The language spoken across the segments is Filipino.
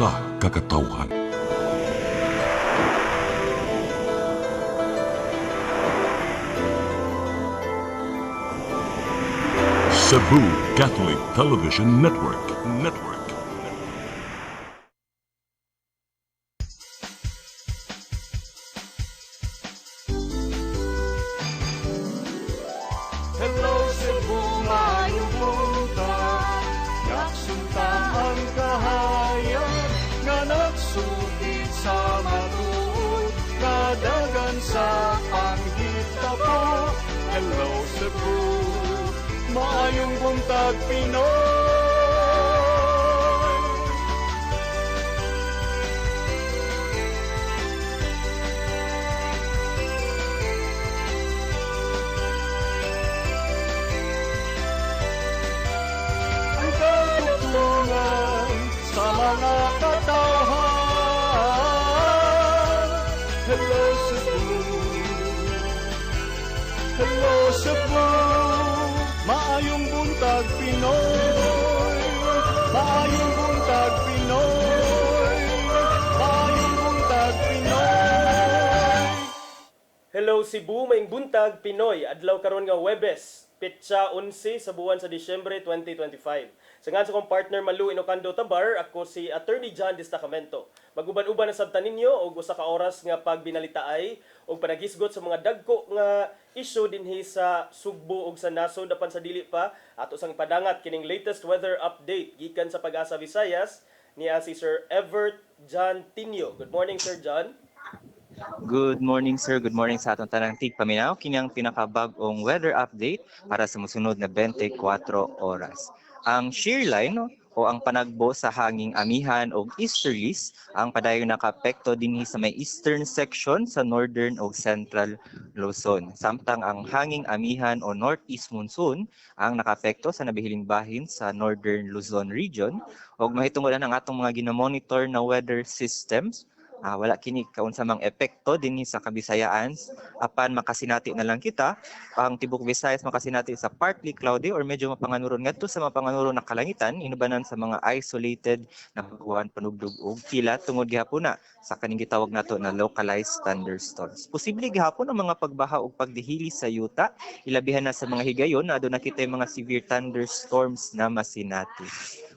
sa kakatawhan. Cebu Catholic Television Network. Hello Cebu, maayong buntag. Yaksuntan ang kahayan nga nagsugid sa matuod, nadagan sa panghitabo. Hello Cebu, maayong buntag Pinoy. Ang katutulungan sa mga katawhan. Hello Cebu, hello Cebu, maayong buntag Pinoy, maayong buntag Pinoy, maayong buntag Pinoy. Hello Cebu, maing buntag Pinoy. Adlaw karon nga Huwebes, petsa 11 sa buwan sa Disyembre 2025. Sa nga sa kong partner Malu Inocando Tabar, ako si Attorney John Destacamento. Maguban-uban na sabtan ninyo og usa ka oras nga pagbinalitaay og panagisgot sa mga dagko nga issue dinhi sa Sugbo ug sa nasod apan sa dili pa ato sang padangat kining latest weather update gikan sa Pag-asa Visayas niya si Sir Evert John Tinio. Good morning Sir John. Good morning sir, good morning sa atong tanang tigpaminaw. Kini ang pinakabag-ong weather update para sa musunod na 24 oras. Ang shear line o ang panagbo sa hanging amihan o easterlies ang padayon nakaapekto dinhi sa may eastern section sa northern o central Luzon. Samtang ang hanging amihan o northeast monsoon ang nakaapekto sa nabihiling bahin sa northern Luzon region. Og mahitungod ang atong mga ginomonitor na weather systems, wala kini kaunsamang epekto dinhi sa Kabisayaan apan makasinati na lang kita ang tibok Visayas makasinati sa partly cloudy or medyo mapanganuron ngadto sa mapanganuron na kalangitan inubanan sa mga isolated na pagkuhan panugdog og kilat tungod gihapon na sa kaning gitawag nato na localized thunderstorms. Posible gihapon ang mga pagbaha ug pagdihili sa yuta ilabihan na sa mga higayon na aduna kitay mga severe thunderstorms na masinati.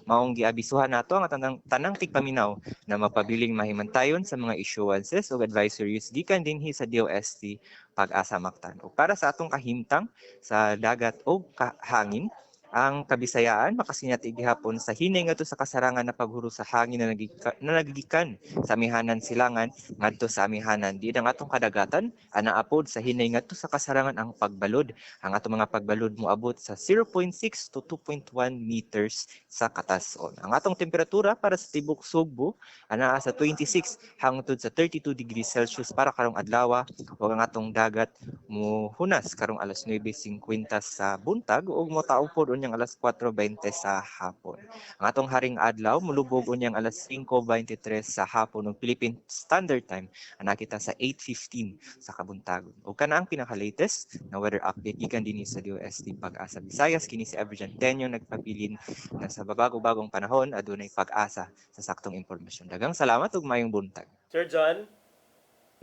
Maong giabisuhan nato ang tanang tigpaminaw na mapabiling mahimantayon sa mga issuances o advisories gikan dinhi sa DOST Pag-asa Mactan. O para sa atong kahimtang sa dagat o hangin, ang Kabisayaan makasinati gihapon sa hinay ngadto sa kasarangan na paghuro sa hangin na nagigikan sa amihanan silangan ngadto sa amihanan di ang atong kadagatan ana apod sa hinay ngadto sa kasarangan ang pagbalod. Ang atong mga pagbalod moabot sa 0.6 to 2.1 meters sa katason. Ang atong temperatura para sa tibok Sugbo ana sa 26 hangtod sa 32 degrees Celsius para karong adlaw ug ang atong dagat mohunas karong alas 9:50 sa buntag ug motaong pod unyang alas 4:20 sa hapon. Ang atong haring adlaw mulubog unyang alas 5:23 sa hapon ng Philippine Standard Time ana kita sa 8:15 sa kabuntagon. Ug kana ang pinaka-latest na weather update gikan dinhi sa DOST Pag-asa Visayas kini si Everjan Tenyo nagpabilin na sa babago-bagong panahon adunay pag-asa sa saktong impormasyon. Daghang salamat ug mayong buntag. Sir John.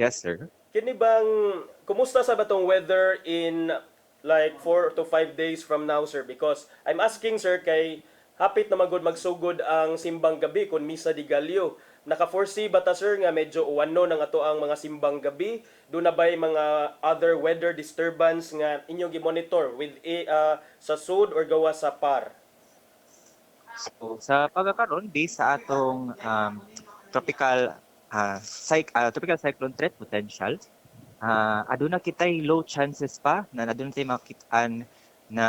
Yes sir. Kini bang, kumusta sa batong weather in like 4 to 5 days from now, sir? Because I'm asking, sir, kay hapit na magod magsugod ang simbang gabi kun Misa di Gallo. Naka-foresee ba ta, sir, nga medyo uwano ng ato ang mga simbang gabi? Doon na ba'y mga other weather disturbance nga inyong gi-monitor with sa sud or gawa sa par? So, sa pagkakaroon, based sa atong tropical tropical cyclone threat potential, aduna kitay low chances pa na aduna tay makitaan na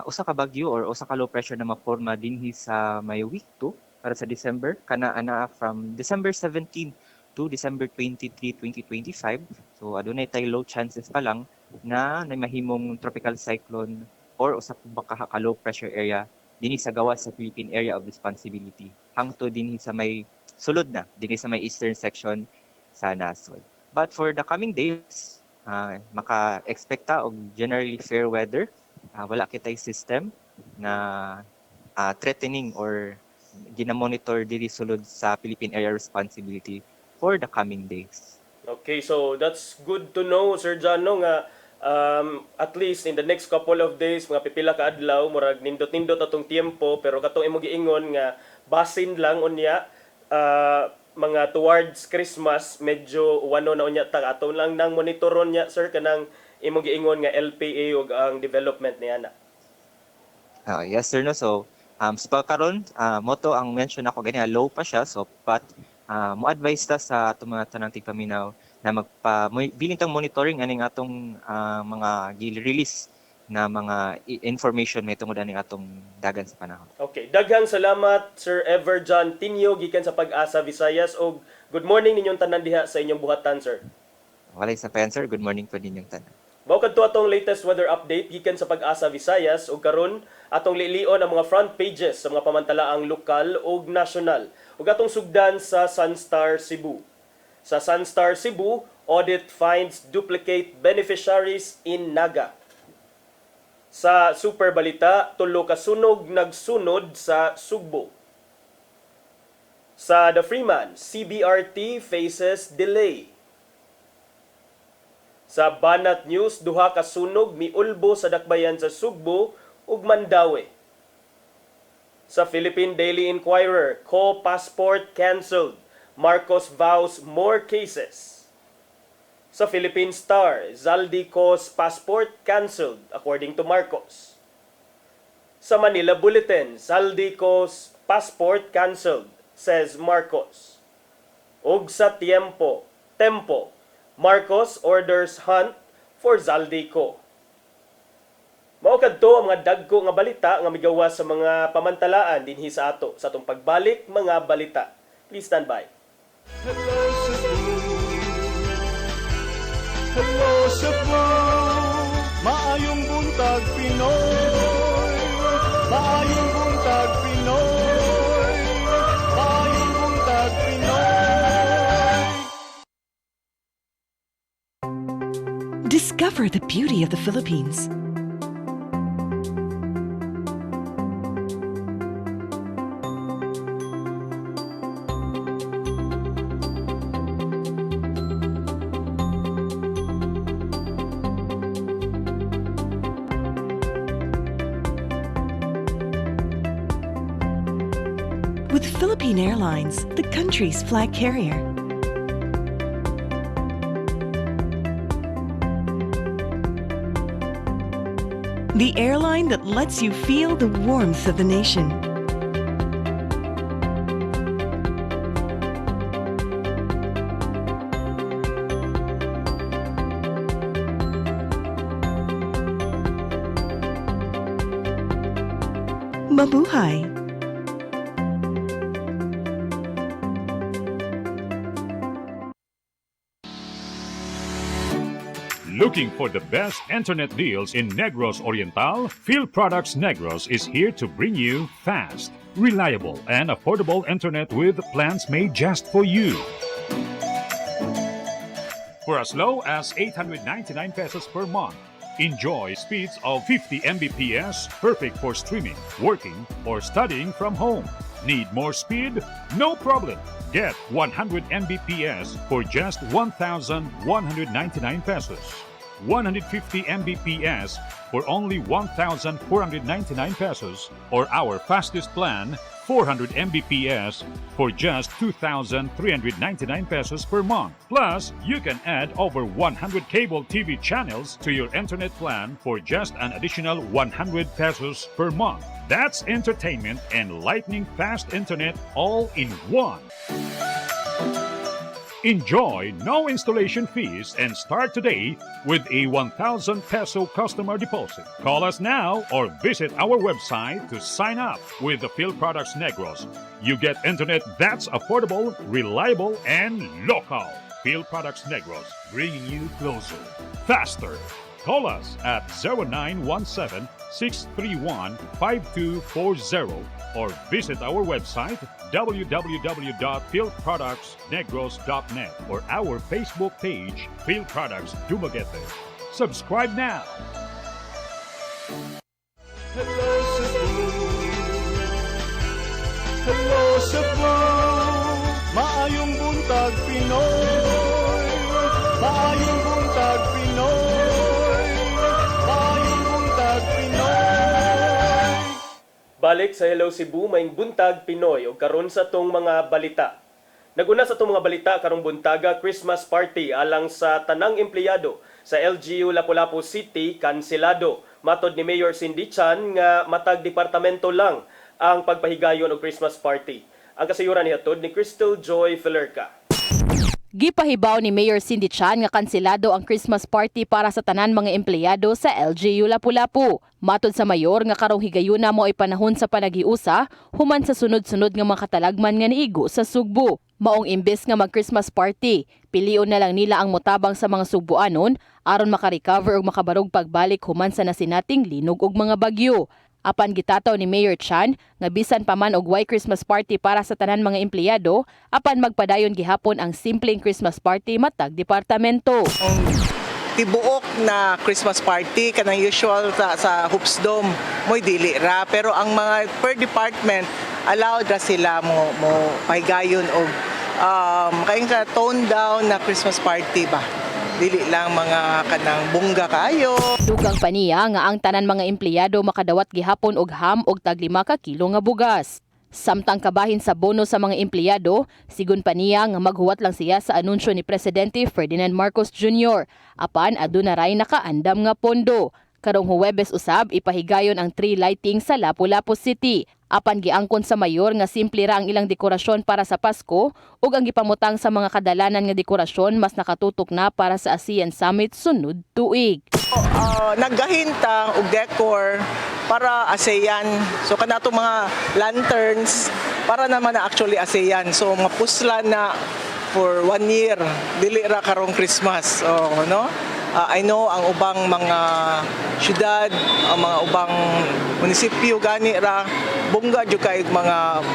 usa ka bagyo or usa ka low pressure na maporma dinhi sa may week 2 para sa December kana ana from December 17 to December 23, 2025. So adunay tay low chances pa lang na mahimong tropical cyclone or usa ka low pressure area dinhi sa gawas sa Philippine Area of Responsibility hangtod dinhi sa may sulod na dinhi sa may eastern section sa nasod. But for the coming days, maka-expect ta og generally fair weather. Wala kitay system na threatening or ginamonitor diri sulod sa Philippine Area Responsibility for the coming days. Okay, so that's good to know, Sir John, no, nga at least in the next couple of days, mga pipila ka adlaw, murag nindot-nindot atong tiempo, pero katong imong giingon nga basin lang unya, mga towards Christmas, medyo wano na unya ta aton lang nang monitoron niya, sir, kanang imong giingon nga LPA ug ang development niya na. Yes sir, no. So sa pagkaron, moto ang mention ako gani low pa siya, so mo advise ta sa atong mga tanang tigpaminaw na biling tang monitoring aning atong mga gi-release na mga information may tungod aning atong dagan sa panahon. Okay, daghang salamat Sir Everjohn Tinio gikan sa Pag-asa Visayas, og good morning ninyong tanan diha sa inyong buhatan, sir. Walay sa payan sir, good morning po ninyong tanan. Mao kadto atong latest weather update gikan sa Pag-asa Visayas, ug karon atong lilion ang mga front pages sa mga pamantalaang lokal ug nasyonal. Ug atong sugdan sa Sunstar Cebu. Sa Sunstar Cebu, audit finds duplicate beneficiaries in Naga. Sa Super Balita, tulo ka sunog nagsunod sa Sugbo. Sa The Freeman, CBRT faces delay. Sa Banat News, duha ka sunog miulbo sa dakbayan sa Sugbo ug Mandawi. Sa Philippine Daily Inquirer, co-passport cancelled. Marcos vows more cases. Sa Philippine Star, Zaldico's passport cancelled according to Marcos. Sa Manila Bulletin, Zaldico's passport cancelled, says Marcos. Ug sa Tempo, Marcos orders hunt for Zaldico. Mao kadto ang mga dagko nga balita nga migawas sa mga pamantalaan dinhi sa atong pagbalik mga balita. Please stand by. Hello Cebu, hello Cebu, maayong buntag Pinoy, maayong buntag Pinoy, maayong buntag Pinoy. Discover the beauty of the Philippines. With Philippine Airlines, the country's flag carrier. The airline that lets you feel the warmth of the nation. Mabuhay! Looking for the best internet deals in Negros Oriental? Phil Products Negros is here to bring you fast, reliable, and affordable internet with plans made just for you. For as low as 899 pesos per month, enjoy speeds of 50 Mbps, perfect for streaming, working, or studying from home. Need more speed? No problem. Get 100 Mbps for just 1,199 pesos. 150 Mbps for only 1,499 pesos, or our fastest plan, 400 Mbps for just 2,399 pesos per month. Plus, you can add over 100 cable TV channels to your internet plan for just an additional 100 pesos per month. That's entertainment and lightning fast internet all in one. Enjoy no installation fees and start today with a 1,000 peso customer deposit. Call us now or visit our website to sign up with the Phil Products Negros. You get internet that's affordable, reliable, and local. Phil Products Negros, bringing you closer, faster. Call us at 0917-631-5240 or visit our website www.philproductsnegros.net or our Facebook page, Phil Products Dumaguete. Subscribe now. Hello Cebu, hello buntag Pinoy. Maayong buntag Pinoy. Maayong buntag Pinoy. Balik sa Hello Cebu, maing buntag Pinoy o karon sa tong mga balita. Naguna sa tong mga balita karong buntaga Christmas party alang sa tanang empleyado sa LGU Lapu-Lapu City kanselado. Matod ni Mayor Cindy Chan nga matag departamento lang ang pagpahigayon og Christmas party. Ang kasayuran nihatod ni Crystal Joy Filerca. Gipahibaw ni Mayor Cindy Chan nga kanselado ang Christmas party para sa tanan mga empleyado sa LGU Lapu-Lapu. Matod sa mayor nga karong higayuna mo ay panahon sa panagiusa human sa sunod-sunod nga mga katalagman nga niigo sa Sugbo. Maong imbes nga mag-Christmas party, pilion na lang nila ang motabang sa mga Sugboanon aron makarecover og makabarog pagbalik human sa nasinating linog og mga bagyo. Apan gitataw ni Mayor Chan nga bisan pa man og why Christmas party para sa tanan mga empleyado, apan magpadayon gihapon ang simpleng Christmas party matag departamento. Tibuok na Christmas party kanang usual sa Hoops Dome mo'y dili ra, pero ang mga per department allowed ra sila mo pahigayon og kaing ka tone down na Christmas party ba. Dili lang mga kanang bungga kayo. Dugang pa niya nga ang tanan mga empleyado makadawat gihapon og ham og tag 5 ka kilo nga bugas. Samtang kabahin sa bono sa mga empleyado, sigun pa niya nga maghuwat lang siya sa anunsyo ni Presidente Ferdinand Marcos Jr. Apan aduna ray nakaandam nga pondo. Karong Huwebes usab ipahigayon ang tree lighting sa Lapu-Lapu City. Apan giangkon sa mayor nga simple ra ang ilang dekorasyon para sa Pasko ug ang gipamutang sa mga kadalanan nga dekorasyon mas nakatutok na para sa ASEAN Summit sunod tuig. Naggahinta og decor para ASEAN. So kanato mga lanterns para naman na actually ASEAN. So mapusla na for 1 year. Dili ra karong Christmas. No? I know ang ubang mga syudad, ang mga ubang munisipyo gani ra bungga jud kay mga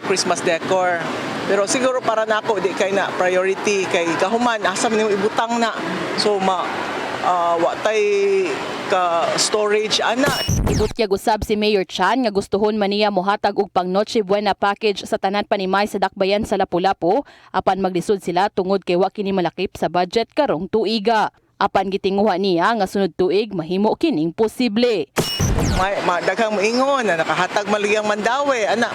Christmas decor. Pero siguro para nako di kay na priority kay kahuman asa man nimo ibutang na. So wa tay ka storage ana. Ibutyag usab si Mayor Chan nga gustuhon man niya mohatag og pang Noche Buena package sa tanan panimay sa dakbayan sa Lapu-Lapu apan maglisod sila tungod kay wa kini malakip sa budget karong tuiga. Apan gitinguha niya nga sunod tuig mahimo kining posible. Daghang moingon na nakahatag maliyang mandawi ana.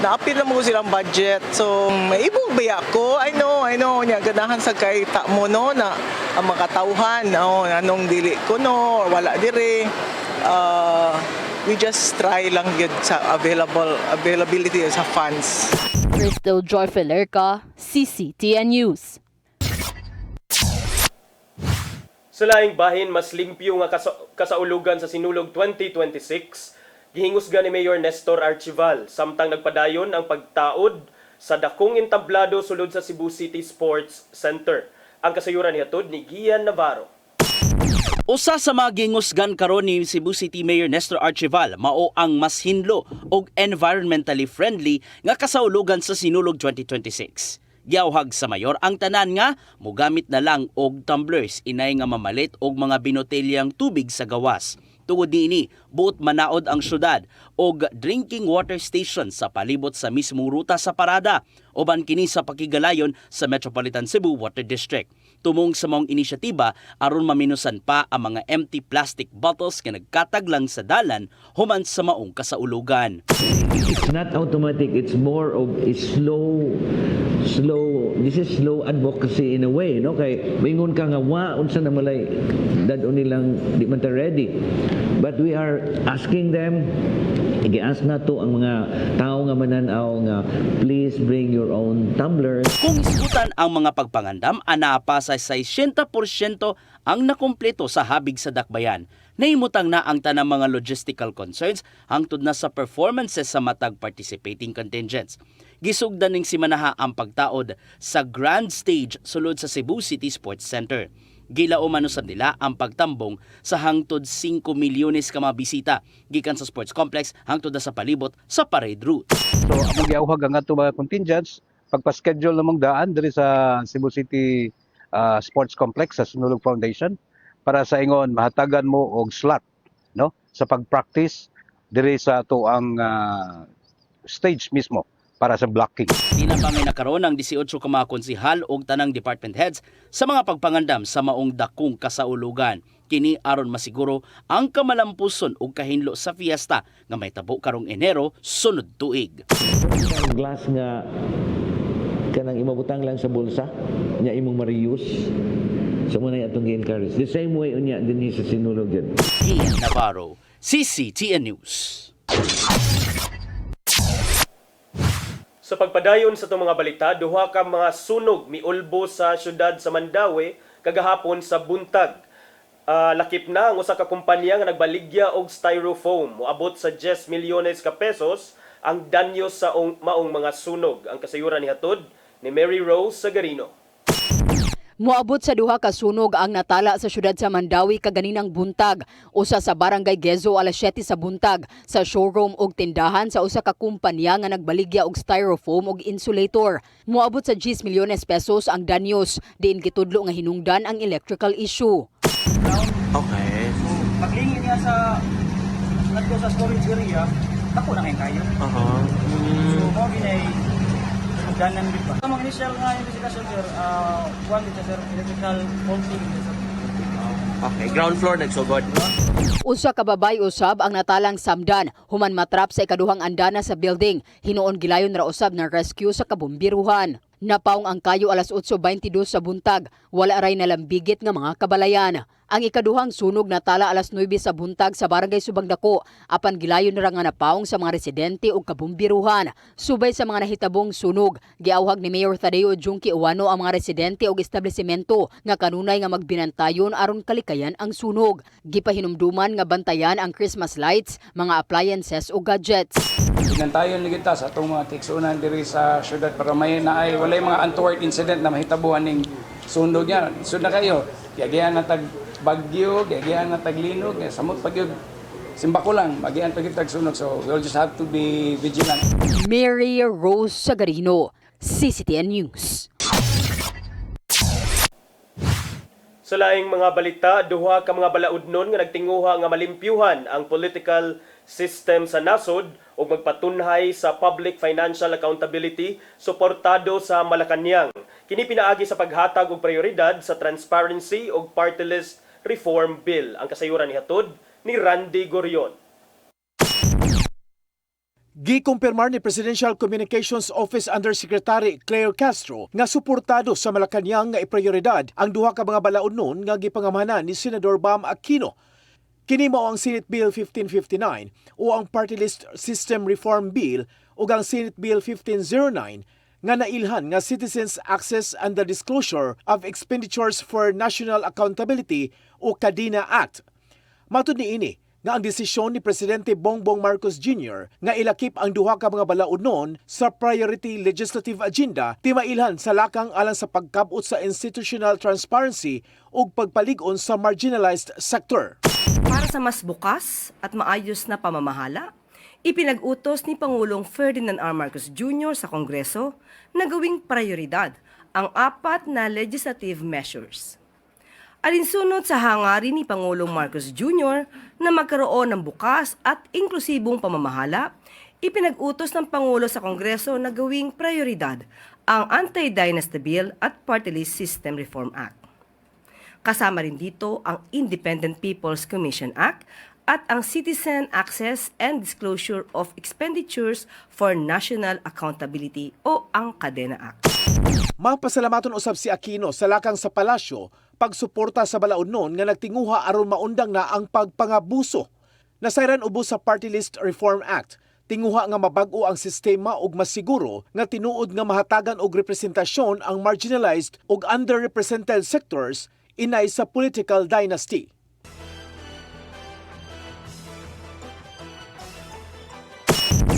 Naapil na mo silang budget. So, maibog baya ko. I know. Nya ganahan sa kay ta mo no na ang mga tauhan. Anong dili ko no, or wala dire. We just try lang yun sa availability sa funds. Crystal Joy Filerca, CCTN News. Sa laing bahin, mas limpyo nga kasaulugan sa Sinulog 2026, gihingusgan ni Mayor Nestor Archival, samtang nagpadayon ang pagtaod sa dakong entablado sulod sa Cebu City Sports Center. Ang kasayuran nihatod ni Gian Navarro. Usa sa mga gingusgan karon ni Cebu City Mayor Nestor Archival mao ang mas hinlo og environmentally friendly nga kasaulugan sa Sinulog 2026. Giawhag sa mayor ang tanan nga mogamit na lang og tumblers inay nga mamalit og mga binotelyang tubig sa gawas. Tungod niini, buot manaod ang syudad og drinking water station sa palibot sa mismong ruta sa parada uban kini sa pakigalayon sa Metropolitan Cebu Water District. Tumong sa maong inisyatiba aron maminusan pa ang mga empty plastic bottles nga nagkatag lang sa dalan human sa maong kasaulugan. It's not automatic, it's more of a slow, this is slow advocacy in a way, no? Kay mingon ka nga unsa na malay dadon nilang di man ta ready. But we are asking them, i-ask na to ang mga tao nga mananaw nga please bring your own tumblers. Kung isgutan ang mga pagpangandam, ana pa sa 60% ang nakumpleto sa habig sa dakbayan. Nahimutang na ang tanang mga logistical concerns hangtod na sa performances sa matag participating contingents. Gisugdan ning simanaha ang pagtaod sa grand stage sulod sa Cebu City Sports Center. Gilao sa nila ang pagtambong sa hangtod 5 milyones ka mga bisita gikan sa sports complex hangtod sa palibot sa parade route. So among giawhag ang ato mga contingents pagpa-schedule namong daan diri sa Cebu City Sports Complex sa Sinulog Foundation para sa ingon mahatagan mo og slot no sa pag-practice diri sa ato ang stage mismo para sa blocking. Di na pa may nakaroon ng 18 ka mga konsihal o tanang department heads sa mga pagpangandam sa maong dakong kasaulugan. Kini aron masiguro ang kamalampuson o kahinlo sa fiesta nga may tabo karong Enero sunod tuig. Ang glass nga kanang imabutang lang sa bulsa, nya imong ma-reuse. So muna atong gi-encourage. The same way unya dinhi sa Sinulog yan. Ian Navarro, CCTN News. Sa pagpadayon sa itong mga balita, duha ka mga sunog miulbo sa syudad sa Mandaue kagahapon sa buntag. Lakip na ang usa ka kumpanya nga nagbaligya og styrofoam. Moabot sa 10 milyones ka pesos ang danyo sa maong mga sunog. Ang kasayuran ni hatod ni Mary Rose Sagarino. Moabot sa duha ka sunog ang natala sa syudad sa Mandaue kaganinang buntag. Usa sa barangay Gezo alas 7 sa buntag sa showroom og tindahan sa usa ka kumpanya nga nagbaligya og styrofoam og insulator. Moabot sa 10 milyones pesos ang danyos, diin gitudlo nga hinungdan ang electrical issue. Okay. So, paglingi niya sa storage area, ako na kayo. So, mo ginay danan dito. Ang mga initial nga investigation sir, one dito sir, electrical faulting dito. Okay, ground floor nagsugod. Usa ka babay usab ang natalang samdan, human matrap sa ikaduhang andana sa building. Hinuon gilayon ra usab na rescue sa kabombiruhan. Napaong ang kayo alas 8:22 sa buntag, wala ray nalambigit nga mga kabalayan. Ang ikaduhang sunog natala alas 9 sa buntag sa barangay Subang Dako, apan gilayon ra nga napaong sa mga residente ug kabombiruhan. Subay sa mga nahitabong sunog, giawhag ni Mayor Tadeo Junki Uwano ang mga residente ug establisimento nga kanunay nga magbinantayon aron kalikayan ang sunog. Gipahinumduman nga bantayan ang Christmas lights, mga appliances ug gadgets. Binantayon ni kita sa atong mga tiksunan diri sa syudad para may naay walay mga untoward incident na mahitabuhan ning sunog niya. Sud na kayo, giagian na tag bagyo, giagian na tag linog, samot pagyud simbako lang, magian pagyud tag sunog. So we'll just have to be vigilant. Mary Rose Sagarino, CCTN News. Sa laing mga balita, duha ka mga balaudnon nga nagtinguha nga malimpyuhan ang political system sa nasod o magpatunhay sa public financial accountability suportado sa Malacañang. Kini pinaagi sa paghatag og prioridad sa transparency o party list reform bill. Ang kasayuran ni hatod ni Randy Gorion. Gikumpirmar ni Presidential Communications Office Undersecretary Claire Castro nga suportado sa Malacañang nga iprioridad ang duha ka mga balaudnon nga gipangamahanan ni Senador Bam Aquino. Kini mao ang Senate Bill 1559 o ang Party List System Reform Bill ug ang Senate Bill 1509 nga nailhan nga Citizens Access and the Disclosure of Expenditures for National Accountability o CADINA Act. Matud niini nga ang desisyon ni Presidente Bongbong Marcos Jr. nga ilakip ang duha ka mga balaudnon sa priority legislative agenda timailhan sa lakang alang sa pagkabot sa institutional transparency ug pagpalig-on sa marginalized sector. Para sa mas bukas at maayos na pamamahala, ipinag-utos ni Pangulong Ferdinand R. Marcos Jr. sa Kongreso na gawing prioridad ang 4 na legislative measures. Alinsunod sa hangarin ni Pangulong Marcos Jr. na magkaroon ng bukas at inklusibong pamamahala, ipinag-utos ng Pangulo sa Kongreso na gawing prioridad ang Anti-Dynasty Bill at Party List System Reform Act. Kasama rin dito ang Independent People's Commission Act at ang Citizen Access and Disclosure of Expenditures for National Accountability o ang CADENA Act. Mapasalamaton usab si Aquino sa lakang sa palasyo pagsuporta sa balaudnon nga nagtinguha aron maundang na ang pagpangabuso. Nasayran ubos sa Party List Reform Act, tinguha nga mabag-o ang sistema ug masiguro nga tinuod nga mahatagan og representasyon ang marginalized ug underrepresented sectors inay sa political dynasty.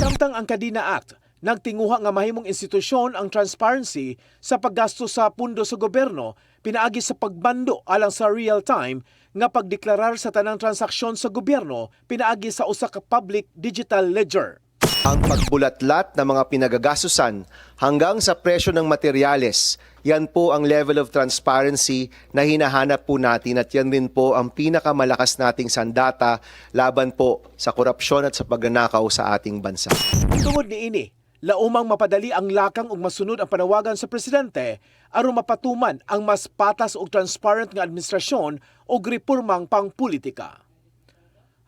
Samtang ang CADINA Act, nagtinguha nga mahimong institusyon ang transparency sa paggasto sa pundo sa gobyerno, pinaagi sa pagbando alang sa real-time nga pagdeklarar sa tanang transaksyon sa gobyerno, pinaagi sa usa ka public digital ledger. Ang pagbulatlat ng mga pinagagastusan hanggang sa presyo ng materyales, yan po ang level of transparency na hinahanap po natin at yan din po ang pinakamalakas nating sandata laban po sa korupsyon at sa pagnanakaw sa ating bansa. Tungod niini, Laumang mapadali ang lakang ug masunod ang panawagan sa presidente aron mapatuman ang mas patas ug transparent nga administrasyon ug reformang pangpolitika.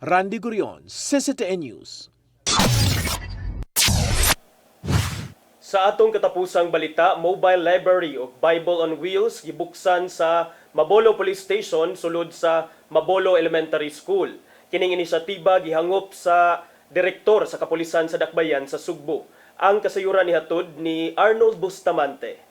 Randy Gurion, CCTN News. Sa atong katapusang balita, mobile library o Bible on Wheels gibuksan sa Mabolo Police Station sulod sa Mabolo Elementary School. Kining inisyatiba gihangop sa direktor sa kapulisan sa Dakbayan sa Sugbo. Ang kasayuran ni hatod ni Arnold Bustamante.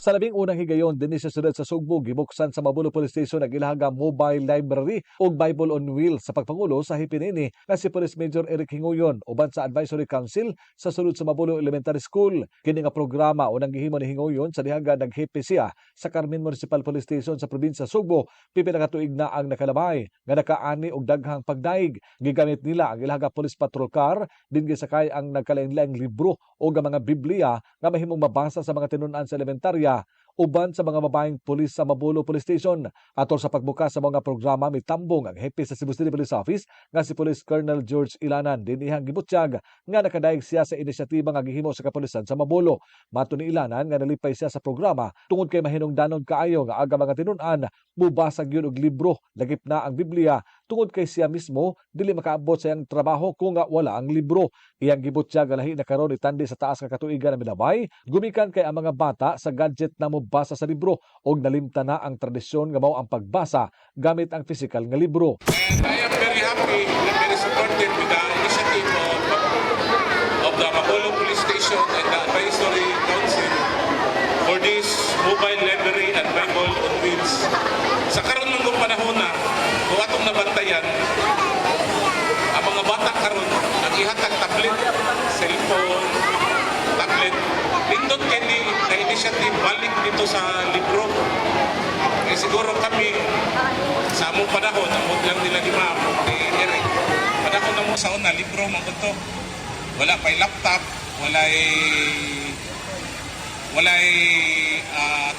Sa labing unang higayon dinhi sa siyudad sa Sugbo, gibuksan sa Mabolo Police Station ang ilahaga mobile library o Bible on Wheels sa pagpangulo sa hipinini nga si Police Major Eric Hinguyon uban sa Advisory Council sa sulod sa Mabolo Elementary School. Kini nga programa unang gihimo ni Hinguyon sa dihaga naghipi siya sa Carmen Municipal Police Station sa probinsya Sugbo. Pipila ka tuig na ang nakalabay nga nakaani og daghang pagdaig. Gigamit nila ang ilahaga police patrol car din gisakay ang nagkalain-laing libro o mga Biblia nga mahimong mabasa sa mga tinun-an sa elementarya uban sa mga babaeng pulis sa Mabolo Police Station. Atol sa pagbukas sa mga programa, mitambong ang hepe sa Cebu City Police Office nga si Police Colonel George Ilanan. Din ihang gibutyag nga nakadaig siya sa inisyatiba nga gihimo sa kapulisan sa Mabolo. Mato ni Ilanan nga nalipay siya sa programa tungod kay mahinungdanon kaayo nga aga mga tinun-an mubasag yun og libro, lagip na ang Biblia tungod kay siya mismo dili makaabot sa iyang trabaho kung nga wala ang libro. Iyang gibutyag nga lahi na karon itandi sa taas nga katuigan na milabay gumikan kay ang mga bata sa gadget na basa sa libro o nalimta na ang tradisyon nga mao ang pagbasa gamit ang physical nga libro. And I am very happy and very supported with the initiative of the Mabolo Police Station and the Advisory Council for this mobile library and Bible on Wheels. Sa karon ng panahon na kung atong nabantayan ang mga bata karon ang ihatag tablet, cellphone, tablet, nindot kini na initiative balik dito sa libro. Eh siguro kami sa among panahon, among lang nila ni Ma'am, ni Eric, panahon na mo sa una, libro man to. Wala pa'y laptop, wala'y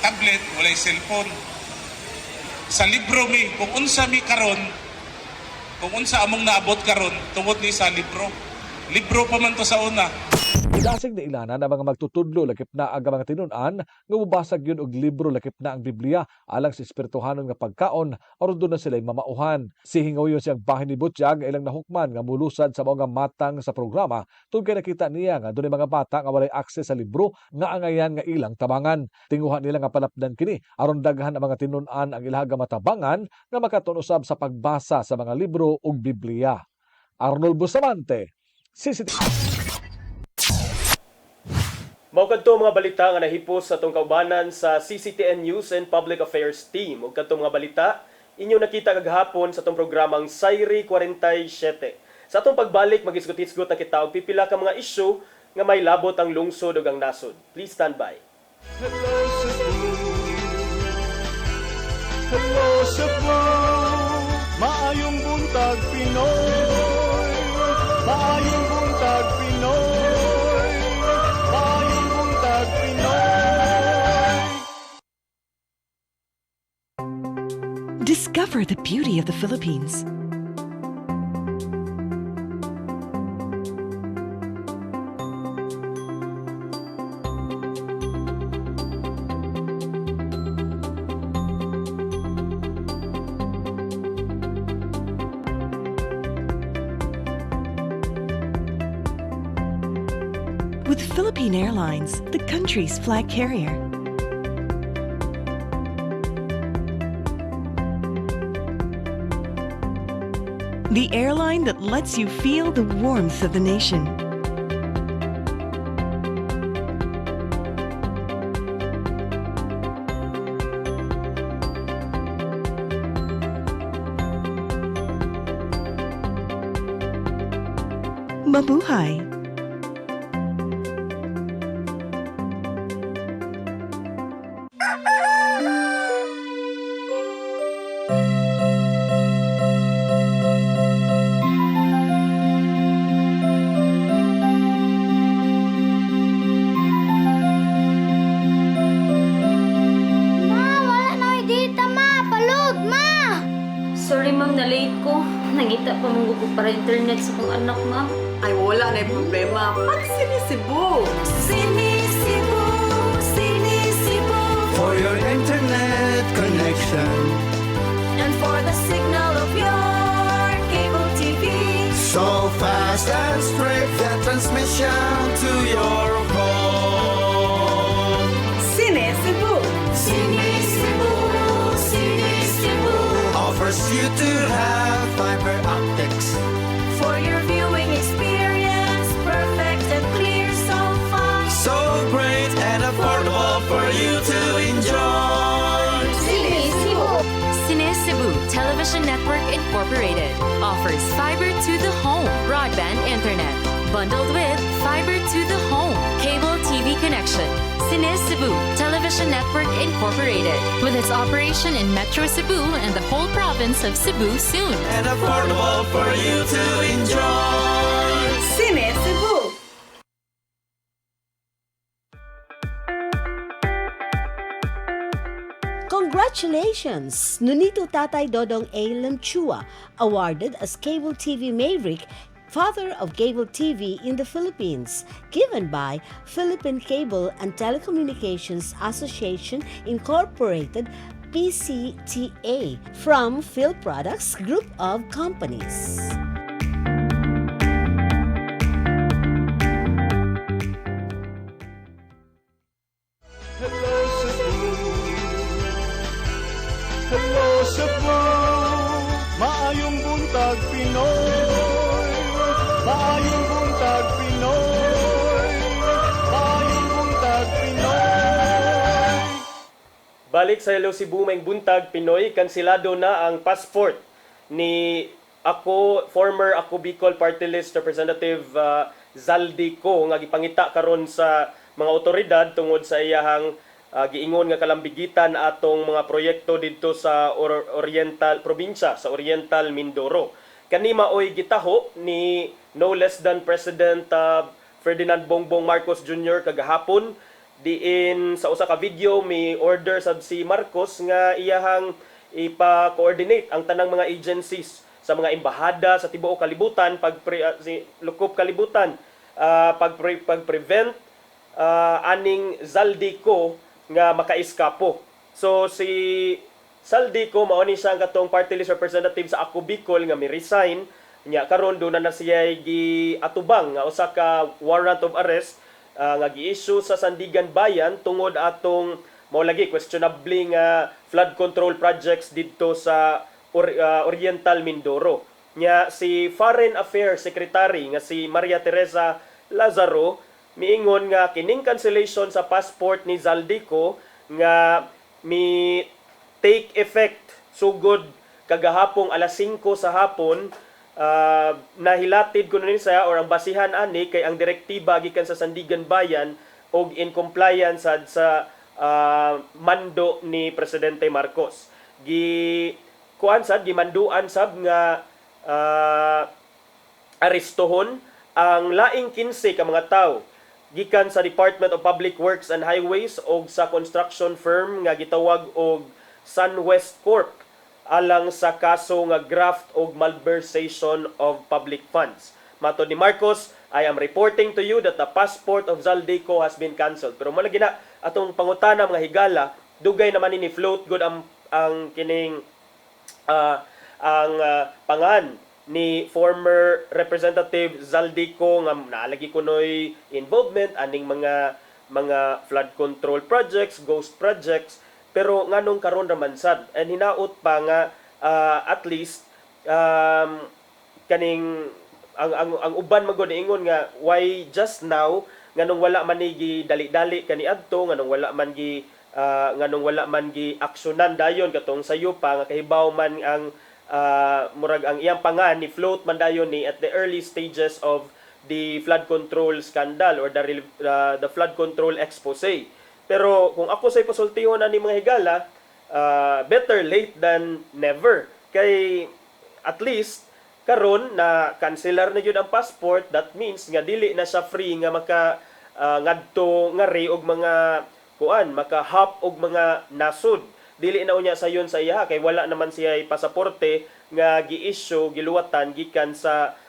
tablet, wala'y cellphone. Sa libro mi, kung unsa mi karon, kung unsa among naabot karon, tungod ni sa libro. Libro pa man to sa una. Idasig na Ilanan ang mga magtutudlo lakip na ang mga tinun-an nga mubasag yun og libro lakip na ang Biblia alang sa espirituhanon nga pagkaon aron doon na sila'y mamauhan. Si Hinguyon siyang bahin ni Butyag ilang nahukman nga mulusad sa mga matang sa programa tungod kay nakita niya nga doon mga bata nga walay akses sa libro nga angayan nga ilang tabangan. Tinguhan nila nga palapdan kini aron daghan ang mga tinun-an ang ilahaga matabangan nga makatunusab sa pagbasa sa mga libro ug Biblia. Arnold Bustamante, CCTV. Mao kadto mga balita nga nahipos sa atong kaubanan sa CCTN News and Public Affairs Team. Ug kadto mga balita inyo nakita kagahapon sa atong programang Sayri 47. Sa atong pagbalik magisgot-isgot na kita og pipila ka mga isyu nga may labot ang lungsod ug ang nasod. Please stand by. Hello Cebu, hello Cebu, maayong buntag Pinoy, maayong buntag Pinoy, maayong buntag Pinoy. Discover the beauty of the Philippines. With Philippine Airlines, the country's flag carrier. The airline that lets you feel the warmth of the nation. Mabuhay! Sorry ma'am, na late ko. Nangita pa mong para internet sa kong anak ma'am. ay wala na problema pag sinisibo. Sinisibo, sinisibo. For your internet connection. And for the signal of your cable TV. So fast and straight the transmission to your phone. Sinisibo. Sinisibo, sinisibo. Offers you to have fiber optics. For your viewing experience, perfect and clear, so fast. So great and affordable for you to enjoy. Sinisibo. Cebu Television Network Incorporated offers fiber to the home broadband internet bundled with fiber to the home cable TV connection. Cebu Television Network Incorporated with its operation in Metro Cebu and the whole province of Cebu soon. And affordable for you to enjoy. Sinisibo. Congratulations! Nunito Tatay Dodong A. Lamchua, awarded as Cable TV Maverick, Father of Cable TV in the Philippines, given by Philippine Cable and Telecommunications Association Incorporated, PCTA, from Phil Products Group of Companies. Hello Cebu, hello Cebu, maayong buntag Pinoy, maayong buntag Pinoy, maayong buntag Pinoy. Balik sa Hello Cebu, maing buntag Pinoy, kansilado na ang passport ni former Ako Bicol Party List Representative Zaldico nga gipangita karon sa mga otoridad tungod sa iyahang giingon nga kalambigitan atong mga proyekto didto sa Oriental probinsya sa Oriental Mindoro. Kani maoy gitaho ni no less than President Ferdinand Bongbong Marcos Jr. kagahapon diin sa usa ka video may order sab si Marcos nga iyahang ipa-coordinate ang tanang mga agencies sa mga embahada sa tibuok kalibutan lukop kalibutan pag-prevent aning Zaldico nga makaiskapo. So si Zaldico mao ni siya ang katong party list representative sa Ako Bicol nga mi-resign nya karon do na siya giatubang nga usa ka warrant of arrest nga gi-issue sa Sandigan Bayan tungod atong mao lagi questionable nga flood control projects didto sa Oriental Mindoro. Nya si Foreign Affairs Secretary nga si Maria Teresa Lazaro miingon nga kining cancellation sa passport ni Zaldico nga mi take effect sugod kagahapong alas 5 sa hapon nahilatid ko ni siya or ang basihan ani kay ang direktiba gikan sa Sandigan Bayan og in compliance sa mando ni Presidente Marcos. Gimanduan sab nga arestohon ang laing 15 ka mga tawo gikan sa Department of Public Works and Highways o sa construction firm nga gitawag og SunWest Corp alang sa kaso nga graft o malversation of public funds. Matod ni Marcos, I am reporting to you that the passport of Zaldico has been cancelled. Pero malagi na atong pangutana mga higala, dugay naman ni float good ang kining pangan ni former Representative Zaldico nga naalagi kunoy involvement aning mga flood control projects, ghost projects, pero nganong karon raman sad and hinaut pa nga at least kaning ang uban magod ingon nga why just now nganong wala man gi dali-dali kaniadto nganong wala man gi aksyonan dayon katong sayo pa nga kahibaw man ang murag ang iyang pangan ni float man dayon ni at the early stages of the flood control scandal or the flood control expose. Pero kung ako say pasultihon ani mga higala, better late than never. Kay at least karon na cancelar na gyud ang passport, that means nga dili na siya free nga maka ngadto ngari og mga maka-hop og mga nasud. Dili na unya sayon sa iya kay wala naman siya pasaporte nga gi-issue giluwatan gikan sa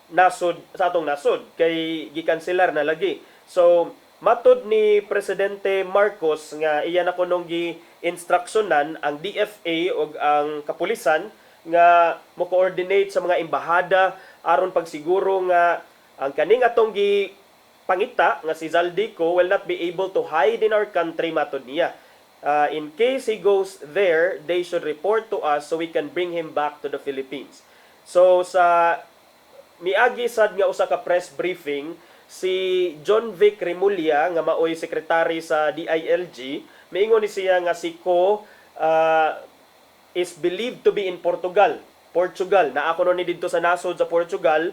nasod sa atong nasod kay gikanselar na lagi. So matud ni Presidente Marcos nga iya na kunong gi-instruksyonan ang DFA ug ang kapulisan nga mo coordinate sa mga embahada aron pagsiguro nga ang kaning atong pangita nga si Zaldico will not be able to hide in our country matud niya. In case he goes there, they should report to us so we can bring him back to the Philippines. So sa miagi sad nga usa ka press briefing, si John Vic Remulla nga maoy sekretary sa DILG, miingon ni siya nga si Ko is believed to be in Portugal. Na ako ni didto sa nasod sa Portugal,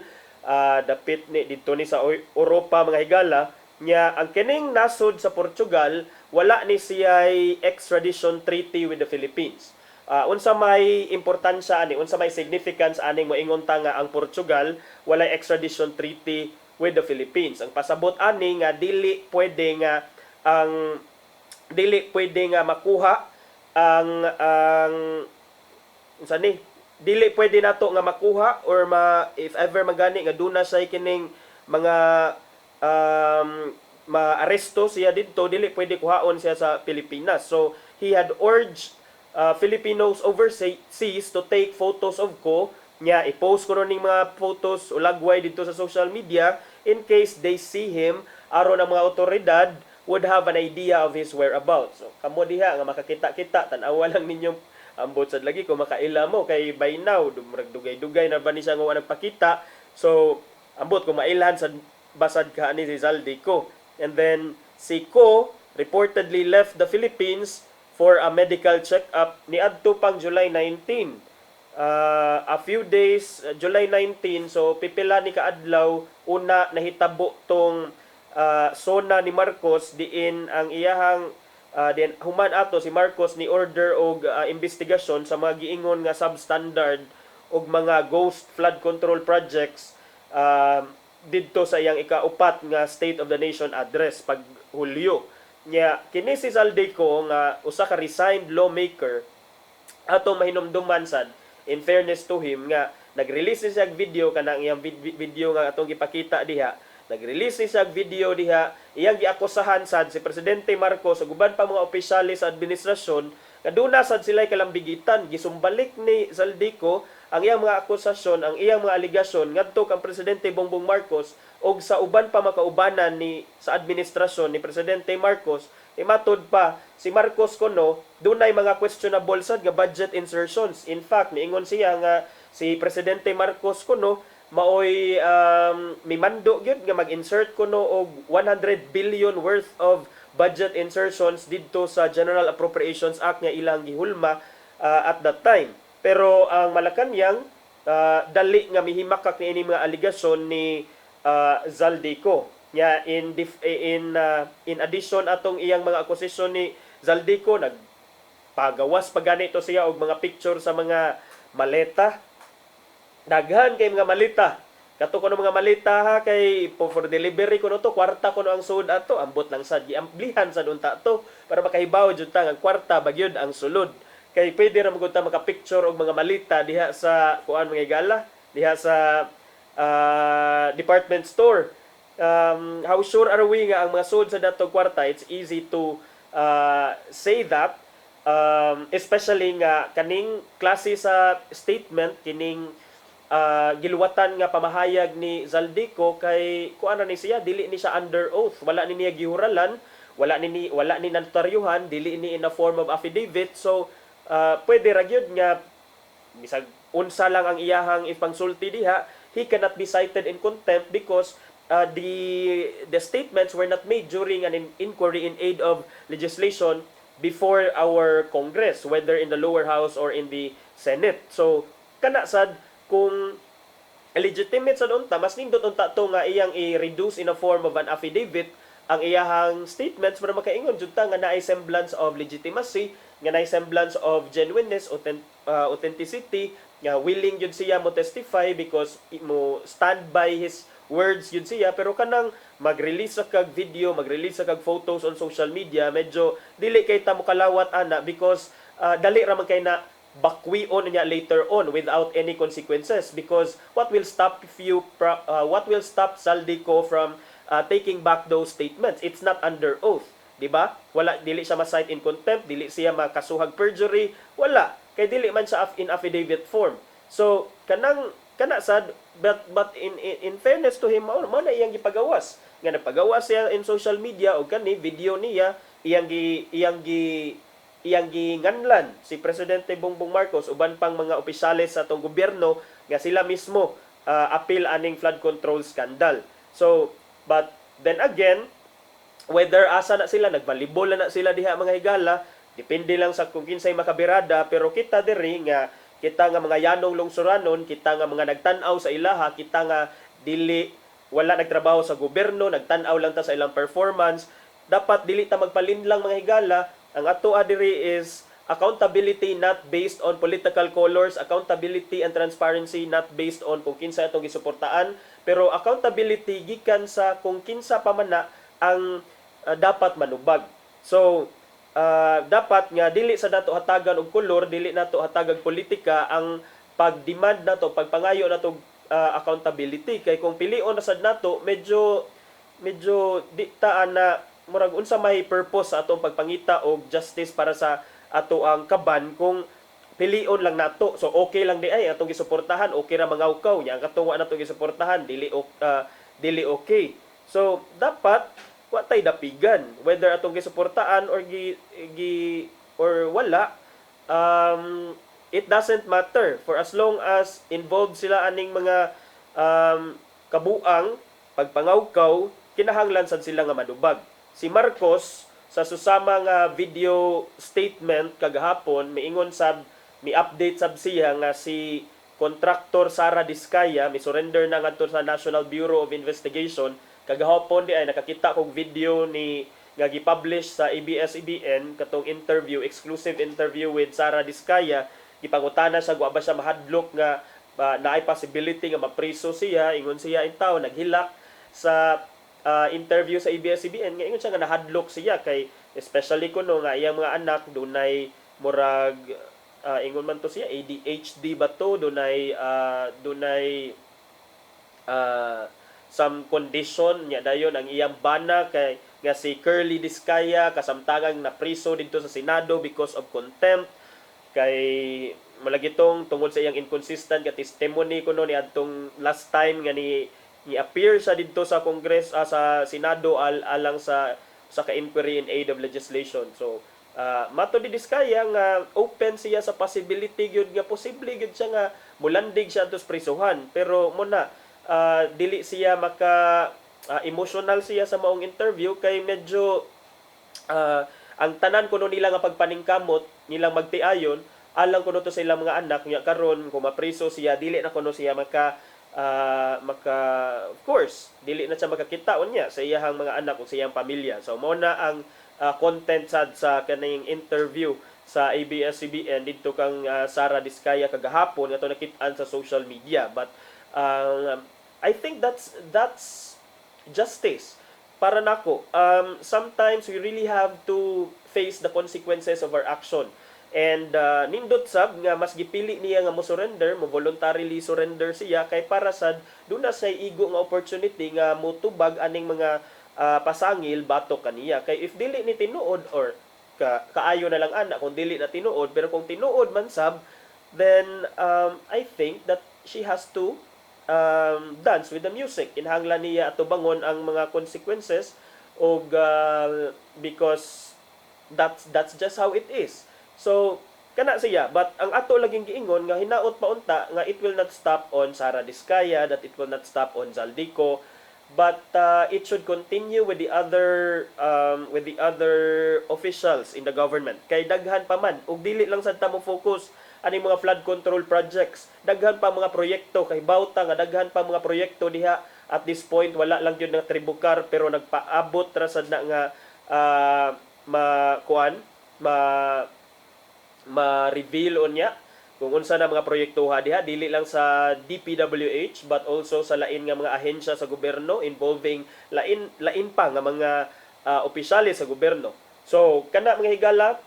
dapit ni didto ni sa Europa mga higala, nya ang kining nasod sa Portugal wala ni siya extradition treaty with the Philippines. Unsa may importansya ani, unsa may significance aning moingon ta nga ang Portugal walay extradition treaty with the Philippines. Ang pasabot ani nga dili pwede nga makuha ang unsa ni dili pwede nato nga makuha or if ever magani nga duna say kining mga maaresto siya dito, dili pwede kuhaon siya sa Pilipinas. So he had urged Filipinos overseas to take photos of Ko, nya i-post ko ning mga photos o lagway dito sa social media in case they see him, aron ang mga otoridad would have an idea of his whereabouts. So kamo diha nga makakita-kita, tan-awa lang ninyong ambot sad lagi kung makaila mo kay by now dugay-dugay na ba ni siya nga nagpakita. So ambot kung mailan sa basad ka ni si Zaldico. And then si Ko reportedly left the Philippines for a medical check-up niadto pang July 19. A few days, July 19, so pipila ni kaadlaw una nahitabo tong sona ni Marcos diin ang iyahang then human ato si Marcos ni order og investigasyon sa mga giingon nga substandard og mga ghost flood control projects didto sa iyang ikaupat nga State of the Nation address pag Hulyo. Nya kini si Zaldico nga usa ka resigned lawmaker atong mahinumduman sad, in fairness to him, nga nag-release siya video kanang iyang video nga atong gipakita diha. Nag-release siya video diha, iyang giakusahan sad si Presidente Marcos ug uban pa mga opisyales sa administrasyon nga duna sad sila kalambigitan. Gisumbalik ni Zaldico ang iyang mga akusasyon, ang iyang mga aligasyon ngadto kang Presidente Bongbong Marcos og sa uban pa makaubanan ni sa administrasyon ni Presidente Marcos. Matod pa si Marcos kuno dunay mga questionable sad nga budget insertions. In fact, niingon siya nga si Presidente Marcos kuno maoy mimando gyud nga mag-insert kuno og 100 billion worth of budget insertions didto sa General Appropriations Act nga ilang gihulma at that time. Pero ang Malacañang dali nga mihimakak ni ini mga aligasyon ni Zaldico. Nya in addition atong iyang mga akusasyon ni Zaldico, nagpagawas pa ganito siya og mga picture sa mga maleta. Daghan kay mga maleta. Kato ko mga maleta ha kay for delivery ko no to, kwarta ko no ang sud ato, ambot lang sad giamplihan sa unta to para makahibaw jud ta nga kwarta bagyod ang sulod. Kay pwede ra magud ta maka-picture og mga maleta diha sa kuan mga gala, diha sa department store. How sure are we nga ang mga sud sa datong kwarta? It's easy to say that, especially nga kaning klase sa statement kining giluwatan nga pamahayag ni Zaldico kay kuan ni siya, dili ni siya under oath, wala ni niya gihuralan, wala ni notaryuhan, dili ni in a form of affidavit. So pwede ra gyud nga bisag unsa lang ang iyahang ipangsulti diha, he cannot be cited in contempt because the statements were not made during an inquiry in aid of legislation before our Congress, whether in the lower house or in the Senate. So kana sad kung illegitimate sa unta, mas nindot unta to nga iyang i-reduce in a form of an affidavit ang iyahang statements para makaingon jud ta nga naay semblance of legitimacy, nga naay semblance of genuineness, authenticity, nga willing jud siya mo testify because mo stand by his words yun siya. Pero kanang mag-release sa kag video, mag-release sa kag photos on social media, medyo dili kay ta mo kalawat ana because dali ra man kay na bakwion niya later on without any consequences, because what will stop Zaldico from taking back those statements? It's not under oath, di ba? Wala, dili siya ma-cite in contempt, dili siya makasuhag perjury, wala, kay dili man siya in affidavit form. So kana sad, but in fairness to him, mo na iyang gipagawas nga nagpagawas siya in social media, o kani video niya iyang ginganlan si Presidente Bongbong Marcos uban pang mga opisyales sa atong gobyerno nga sila mismo appeal aning flood control scandal. So, but then again, whether asa na sila, nagbalibol na sila diha mga higala, depende lang sa kung kinsay makabirada, pero kita diri nga, kita nga mga yanong lungsuranon, kita nga mga nagtanaw sa ilaha, kita nga wala nagtrabaho sa gobyerno, nagtanaw lang ta sa ilang performance, dapat dili ta magpalinlang mga higala. Ang ato adiri is accountability not based on political colors, accountability and transparency not based on kung kinsa atong gisuportaan, pero accountability gikan sa kung kinsa pa man na ang dapat manubag. So dapat nga dili sa nato hatagan og kolor, dili nato hatagag politika ang pagdemand nato, pagpangayo nato accountability, kay kung pilion na sad nato medyo diktaan na murag unsa may purpose sa atong pagpangita og justice para sa ato ang kaban kung pilion lang nato. So okay lang di ay atong gisuportahan, okay ra mangawkaw nya ang katungwa nato gisuportahan, dili okay. So dapat wa tay dapigan whether atong gisuportahan or or wala. It doesn't matter for as long as involved sila aning mga kabuang pagpangawkaw, kinahanglan sad sila nga madubag. Si Marcos sa susama nga video statement kagahapon miingon sab, mi-update sab siya nga si contractor Sara Diskaya mi surrender na ngadto sa National Bureau of Investigation. Kagahapon di ay nakakita kog video ni nga gi-publish sa ABS-CBN katong interview, exclusive interview with Sara Diskaya. Gipangutana siya wa ba siya mahadlok nga naay possibility nga mapriso siya, ingon siya in taon naghilak sa interview sa ABS-CBN nga ingon siya nga nahadlok siya kay especially kuno nga iyang mga anak dunay murag ingon man to siya ADHD ba to, dunay some condition nya dayon ang iyang bana kay nga si Curly Diskaya kasamtangang napriso dito sa Senado because of contempt kay malagitong tungod sa iyang inconsistent nga testimony kuno ni adtong last time nga ni appear siya dito sa Congress sa Senado alang sa ka-inquiry in aid of legislation. So mato di Diskaya nga open siya sa possibility gyud nga posible gyud siya nga mulandig siya atos prisuhan, pero mo na dili siya maka emotional siya sa maong interview kay medyo ang tanan kuno nila nga pagpaningkamot nilang magtiayon alang kuno to sa ilang mga anak nya karon kung mapriso siya dili na kuno siya maka of course dili na siya makakitaon niya sa iyang mga anak o sa iyang pamilya. So mo na ang content sa kaning interview sa ABS-CBN dito kang Sara Diskaya kagahapon nga to nakit-an sa social media, but I think that's justice para nako. Sometimes we really have to face the consequences of our action. And nindot sab nga mas gipili niya nga mo surrender, mo voluntarily surrender siya kay para sad duna say igo nga opportunity nga motubag aning mga pasangil batok kaniya. Kay if dili ni tinuod or kaayo na lang ana kung dili na tinuod, pero kung tinuod man sab, then I think that she has to dance with the music. Inhanglan niya atubangon ang mga consequences og because that's just how it is. So kana siya, but ang ato laging giingon nga hinaot paunta nga it will not stop on Sara Diskaya, that it will not stop on Zaldico, but it should continue with the other officials in the government. Kay daghan pa man ug dili lang sad ta mo focus ani mga flood control projects, daghan pa mga proyekto kay bawta nga daghan pa mga proyekto diha. At this point wala lang gyud nga tribukar, pero nagpaabot ra sad na nga ma-reveal on niya kung unsa na mga proyektoha diha, dili lang sa DPWH but also sa lain nga mga ahensya sa gobyerno involving lain pa nga mga opisyales sa gobyerno. So kana mga higala,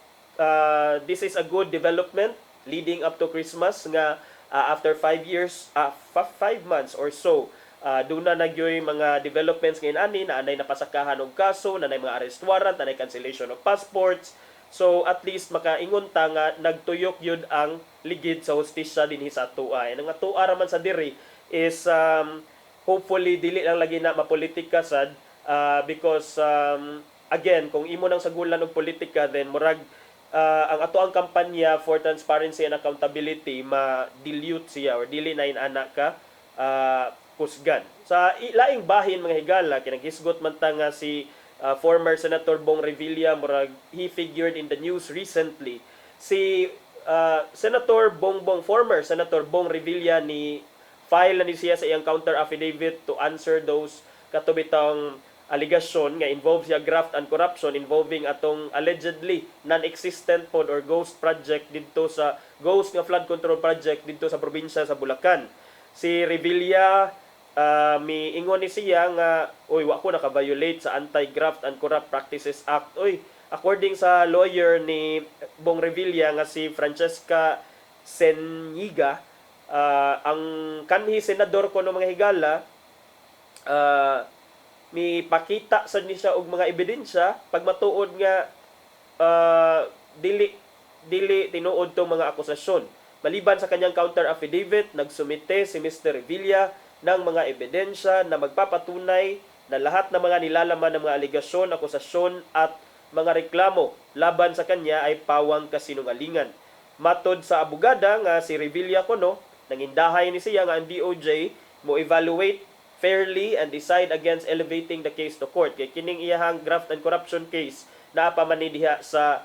this is a good development. leading up to Christmas nga after 5 years, 5 months or so, doon na nagyoy mga developments ngayon ani na anay napasakahan og kaso, na nay mga arrest warrant, na nay cancellation of passports. So at least makaingon ta nga nagtuyok yun ang ligid sa hustisya dinhi sa atua. Ang atua raman sa diri is hopefully dili lang lagi na mapolitika sad because again kung imo nang sagulan og politika then murag ang ato ang kampanya for transparency and accountability ma-dilute siya or dili na inana ka kusgan. Sa laing bahin mga higala kinaghisgot man ta nga si former Senator Bong Revilla murag he figured in the news recently. Si former Senator Bong Revilla ni file na ni siya sa iyang counter affidavit to answer those katubitang allegation nga involve siya graft and corruption involving atong allegedly non-existent pod or ghost project dito sa ghost nga flood control project dito sa probinsya sa Bulacan. Si Revilla miingon ni siya nga wa ko naka-violate sa Anti-Graft and Corrupt Practices Act. According sa lawyer ni Bong Revilla nga si Francesca Senyiga, ang kanhi senador ko no mga higala mipakita sad ni siya og mga ebidensya pag matuod nga dili tinuod tong mga akusasyon. Maliban sa kanyang counter affidavit, nagsumite si Mr. Revilla ng mga ebidensya na magpapatunay na lahat ng mga nilalaman ng mga aligasyon, akusasyon at mga reklamo laban sa kanya ay pawang kasinungalingan. Matod sa abogada nga si Revilla kuno, nangindahay ni siya nga ang DOJ mo evaluate fairly and decide against elevating the case to court. Kay kining iyahang graft and corruption case na pamani diha sa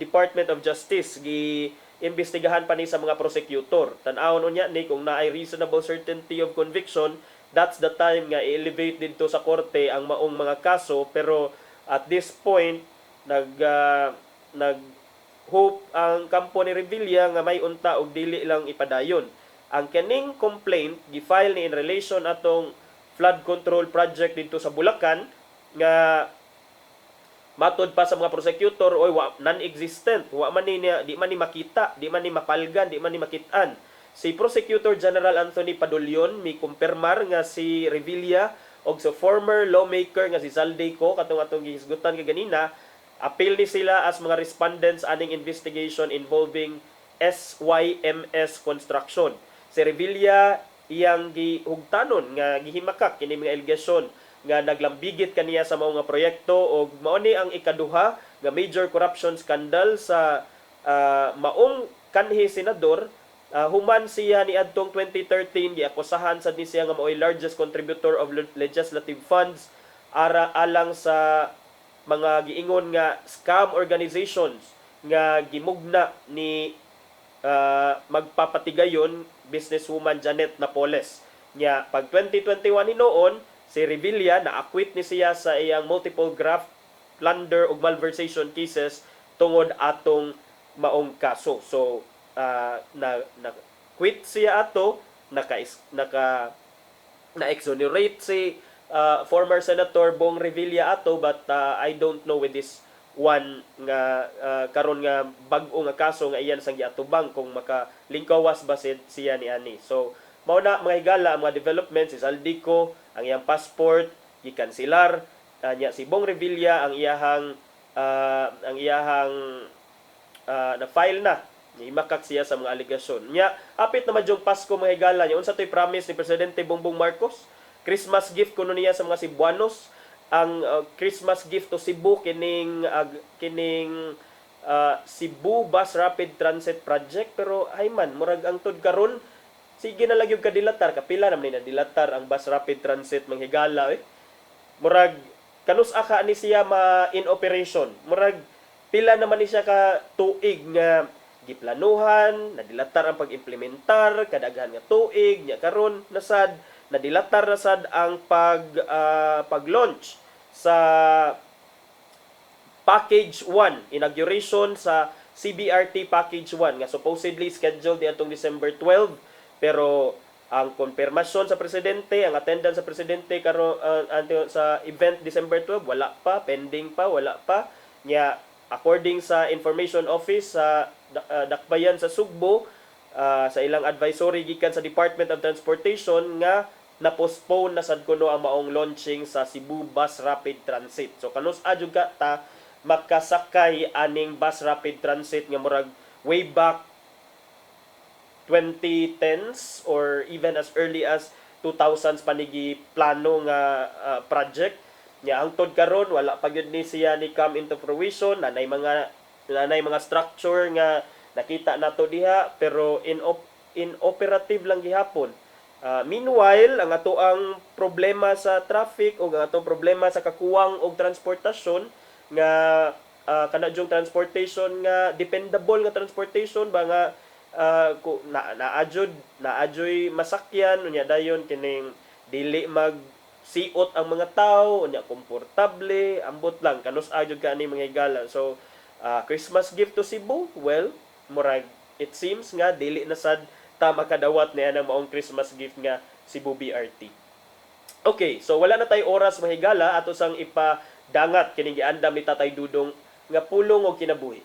Department of Justice imbestigahan pa ni sa mga prosecutor. Tan-awon unya ni kung naay reasonable certainty of conviction, that's the time nga i-elevate dito sa korte ang maong mga kaso. Pero at this point nag hope ang kampo ni Revilla nga may unta og dili lang ipadayon. Ang kaning complaint gi-file ni in relation atong flood control project dito sa Bulacan nga matod pa sa mga prosecutor non-existent, di man ni makita, di man ni mapalgan, di man ni makitaan. Si Prosecutor General Anthony Padulyon mi kumpirmar nga si Revilla og sa former lawmaker nga si Zaldeco katong atong gihisgutan ganina, appeal ni sila as mga respondents aning investigation involving SYMS Construction. Si Revilla iyang gihugtanon nga gihimakak kini mga allegation nga naglambigit kaniya sa mga proyekto o mao ni ang ikaduha nga major corruption scandal sa maong kanhi senador. Human siya ni adtong 2013 giakusahan sad ni siya nga mao'y largest contributor of legislative funds alang sa mga giingon nga scam organizations nga gimugna ni magpapatigayon businesswoman Janet Napoles. Nya pag 2021 hinoon si Revilla na-acquit ni siya sa iyang multiple graft, plunder ug malversation cases tungod atong maong kaso. So na-quit siya ato, na-exonerate si former Senator Bong Revilla ato, but I don't know with this one nga karon nga bag-o nga kaso nga iyan sang giatubang kung makalingkawas ba siya ni ani. So mao na mga higala mga developments. Si Zaldeco ang iyang passport gikanselar, nya si Bong Revilla ang iyahang na file na imakak siya sa mga aligasyon. Nya apit na madyong Pasko mga higala, nya unsa toy promise ni Presidente Bongbong Marcos? Christmas gift kuno niya sa mga Cebuanos. Ang Christmas gift to Cebu kining Cebu Bus Rapid Transit Project, pero ay man murag ang tud karon sige na lang yung kadilatar, kapila naman na dilatar ang bus rapid transit manghigala murag kanus aka ni siya in operation, murag pila naman ni siya ka tuig nga giplanuhan, nadilatar ang pag-implementar, kadaghan nga tuig nya karon nasad nadilatar na sad ang pag-launch sa package 1, inauguration sa CBRT package 1 nga supposedly scheduled diadtong December 12. Pero ang konfirmasyon sa presidente, ang attendance sa presidente karon sa event December 12 wala pa, pending pa, wala pa. Nya according sa Information Office sa dakbayan sa Sugbo sa ilang advisory gikan sa Department of Transportation nga na-postpone na sad kuno ang maong launching sa Cebu Bus Rapid Transit. So kanus adyo ka ta makasakay aning Bus Rapid Transit nga murag way back 2010s or even as early as 2000s panigi plano nga project nya hangtod karon wala pa gyud ni siya ni come into fruition. Nanay mga structure nga nakita nato diha pero inoperative lang gihapon. Meanwhile ang ato ang problema sa traffic o ang atong problema sa kakuwang og transportasyon nga kanadjong transportation nga dependable nga transportation ba nga naadyoy masakyan unya dayon kining dili magsiot ang mga tao unya komportable ambot lang kanus adyod ka ani mga higala. So Christmas gift to Cebu, well murag it seems nga dili na sad ta makadawat niya ng maong Christmas gift nga Cebu BRT. Okay, so wala na tay oras mga higala ato sang ipadangat kining giandam ni Tatay Dudong nga pulong og kinabuhi.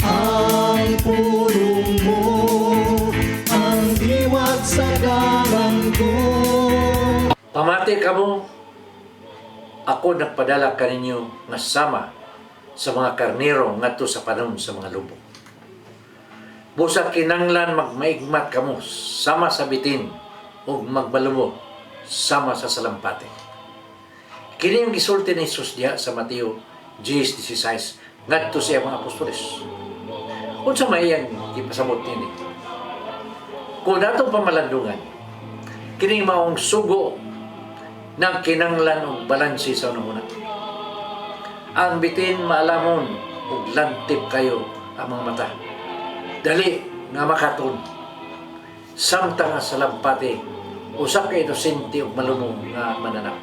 Ang pulong mo, ang diwat sa dalan ko. Pamati ka mo, ako nagpadala kaninyo nga sama sa mga karnero ngadto sa panon sa mga lubong. Busa kinanglan magmaigmat kamo sama sa bitin ug magbalumo sama sa salampate. Kini ang gisulti ni Jesus diha sa Mateo 10:16 ngadto sa mga apostoles. Unsa may iyang ipasabot nini? Kung datong pamalandungan, kini maong sugo ng kinanglan ug balansi sa unang-una. Ang bitin maalamon ug lantip kayo ang mga mata. Dali nga makaton. Samtang nga salampati usa ka inosente ug malumong nga mananap.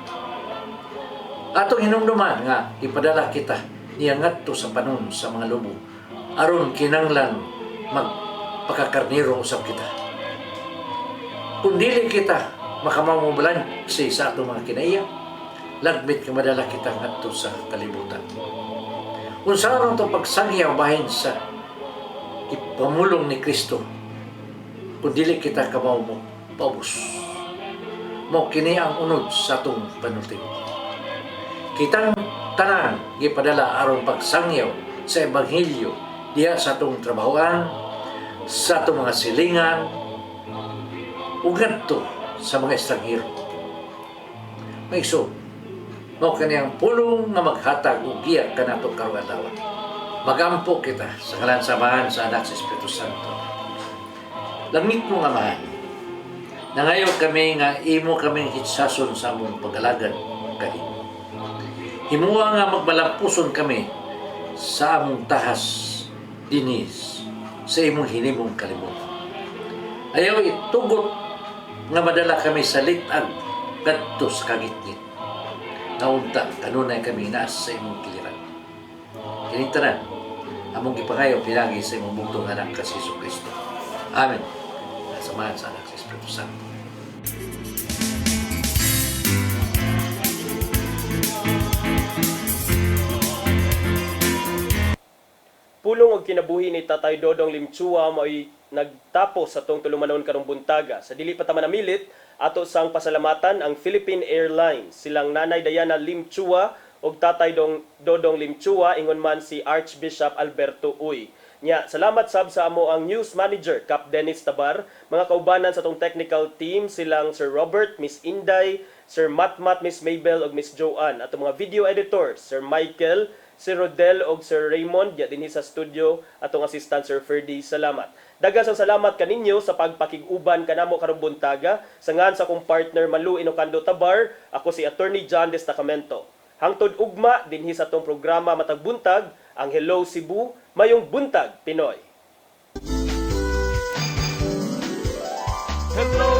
Atong hinumduman nga ipadala kita niya ngadto sa panon sa mga lubo aron kinanglan magpakakarnero usab kita. Kung dili kita makamamubalansi sa atong mga kinaiya, lagmit ka madala kita ngadto sa kalibutan. Unsa ron to pagsangyaw bahin sa ipamulong ni Kristo, kung dili kita kamaw mo paubos. Mo kini ang unod sa atong panultibo. Kitang tanan gipadala aron pagsangyaw sa ebanghelyo diha sa atong trabahoan, sa atong mga silingan, ug ngadto sa mga estranghero. Maigsoon, mao kaniyang pulong nga maghatag og giya kanato karong adlaw. Magampo kita sa ngalan samahan sa Anak sa Espiritu Santo. Langit mo nga mahal, nangayo kami nga imo kaming hitsason sa among pag-alagad kani. Himuwa nga magbalampuson kami sa among tahas dinis sa imong hinimong kalibutan. Ayaw itugot nga madala kami sa litag kadto sa kagitgit. Naunta kanunay kami naas sa imong kiliran. Kining tanan among gipangayo pinagi sa imong bugtong anak ka si Kristo. Amen. Samahan sa Anak sa Espiritu Santo. Pulong og kinabuhi ni Tatay Dodong Limchua mao'y nagtapos sa tong tulumanon karong buntaga. Sa dili pa ta manamilit, ato sang pasalamatan ang Philippine Airlines. Silang Nanay Diana Limchua ug Tatay Dodong Limchua ingon man si Archbishop Alberto Uy. Nya, salamat sab sa amo ang News Manager Cap Dennis Tabar, mga kaubanan sa tong technical team silang Sir Robert, Miss Inday, Sir Matmat, Miss Mabel ug Miss Joanne. At mga video editors, Sir Michael, Sir Rodel ug Sir Raymond, ya dinhi sa studio atong assistant Sir Ferdy. Salamat. Daghang salamat kaninyo sa pagpakig-uban kanamo karong buntaga. Sa ngan sa akong partner Malu Inocando Tabar, ako si Attorney John Destacamento. Hangtod ugma dinhi sa atong programa matag buntag, ang Hello Cebu, mayong buntag Pinoy. Hello